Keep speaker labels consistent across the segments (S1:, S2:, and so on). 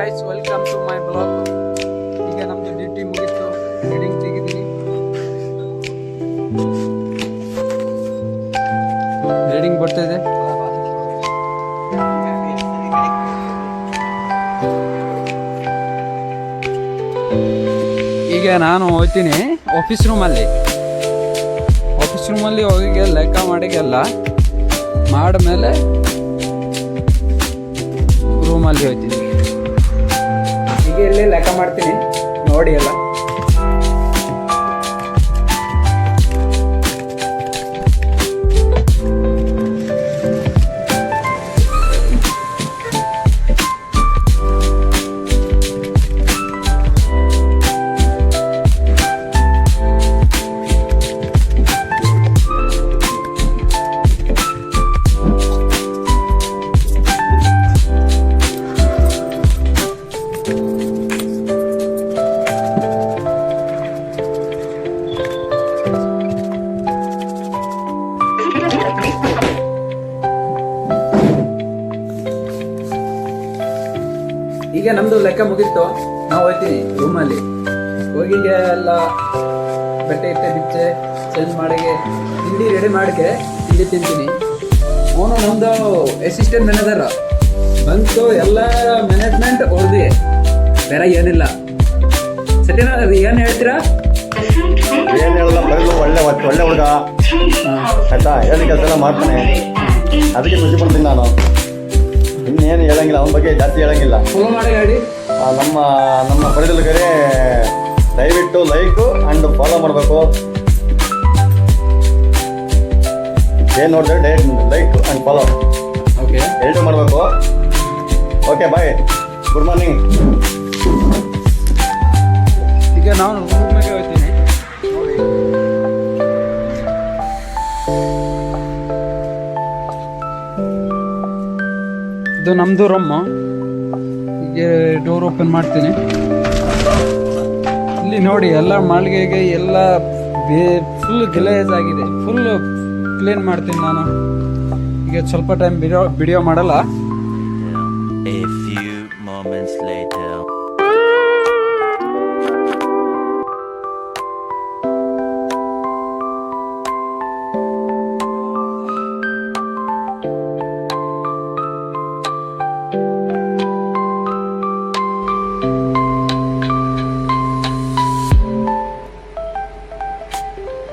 S1: Guys, welcome to my blog. ಈಗ ನಮ್ದು duty ಮುಗಿತು, ರೀಡಿಂಗ್ ತೆಗಿದ್ದೀನಿ. ರೀಡಿಂಗ್ ಬರ್ತಾಯಿದೆ. ಈಗ ನಾನು ಹೋಗ್ತೀನಿ ಆಫೀಸ್ ರೂಮಲ್ಲಿ ಹೋಗಿ ಲೆಕ್ಕ ಮಾಡಿಗೆಲ್ಲ ಮಾಡಿದ್ಮೇಲೆ ರೂಮಲ್ಲಿ ಹೋಗ್ತೀನಿ. ಈಗ ಇಲ್ಲಿ ಲೆಕ್ಕ ಮಾಡ್ತೀನಿ ನೋಡಿ ಎಲ್ಲ. ಈಗ ನಮ್ದು ಲೆಕ್ಕ ಮುಗಿತ್ತು, ನಾವು ಹೋಗ್ತೀನಿ ರೂಮಲ್ಲಿ ಹೋಗಿ ಎಲ್ಲ ಬಟ್ಟೆ ಬಿಚ್ಚೆ ಚೇಂಜ್ ಮಾಡಿಗೆ ತಿಂಡಿ ರೆಡಿ ಮಾಡಿಗೆ ತಿಂಡಿ ತಿಂತೀನಿ. ಅವನು ನಮ್ದು ಅಸಿಸ್ಟೆಂಟ್ ಮ್ಯಾನೇಜರ್ ಬಂತು, ಎಲ್ಲ ಮ್ಯಾನೇಜ್ಮೆಂಟ್ ಅವ್ರದ್ದೇ, ಬೇರೆ ಏನಿಲ್ಲ. ಸತ್ಯನಾರಾಯಣ ಏನು ಹೇಳ್ತೀರಾ?
S2: ಏನು ಹೇಳಲ್ಲ, ಬರೀ ಒಳ್ಳೆ ಹುಡುಗ ಆಯ್ತಾ, ಹೇಳಿ ಕೆಲಸ ಎಲ್ಲ ಮಾಡ್ತಾನೆ, ಅದಕ್ಕೆ ಖುಷಿ ಪಡ್ತೀನಿ ನಾನು. ಇನ್ನೇನು ಹೇಳಂಗಿಲ್ಲ, ಅವನ ಬಗ್ಗೆ ಜಾಸ್ತಿ ಹೇಳಂಗಿಲ್ಲ.
S1: ಫಾಲೋ ಮಾಡಿ ಹೇಳಿ.
S2: ನಮ್ಮ ಪರಿಡಲ್ಗರೆ ದಯವಿಟ್ಟು ಲೈಕ್ ಆ್ಯಂಡ್ ಫಾಲೋ ಮಾಡಬೇಕು. ಏನು ನೋಡಿದ್ರೆ direct like and follow
S1: okay,
S2: ಎರಡು ಮಾಡಬೇಕು. ಓಕೆ, ಬಾಯ್, ಗುಡ್ ಮಾರ್ನಿಂಗ್.
S1: ಈಗ ನಾನು ರೂಮಿಗೆ ಹೋಗ್ತೀನಿ ನೋಡಿ. ಇದು ನಮ್ಮದು ರೂಮ್. ಹೀಗೆ ಡೋರ್ ಓಪನ್ ಮಾಡ್ತೀನಿ. ಇಲ್ಲಿ ನೋಡಿ ಎಲ್ಲ ಮಾಳಿಗೆಗೆ ಎಲ್ಲ ಫುಲ್ ಗಲೀಜ್ ಆಗಿದೆ. ಫುಲ್ ಕ್ಲೀನ್ ಮಾಡ್ತೀನಿ ನಾನು. ಈಗ ಸ್ವಲ್ಪ ಟೈಮ್ ವಿಡಿಯೋ ಮಾಡಲ್ಲ.
S3: A few moments later.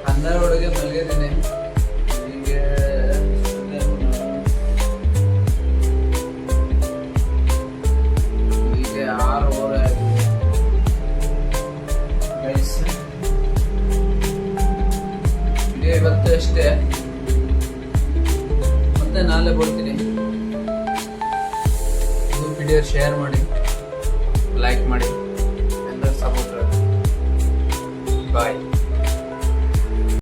S1: ಹನ್ನೆರಡೊಳಗೆ ಮಲಗಿದ್ದೀನಿ. ಹೀಗೆ ಹೀಗೆ 6:00 ಆಗಿದೆ. ಗೈಸ್, ವಿಡಿಯೋ ಇವತ್ತು ಅಷ್ಟೇ, ಮತ್ತೆ ನಾಳೆ ಬರ್ತೀನಿ. ಇದು ವಿಡಿಯೋ ಶೇರ್ ಮಾಡಿ.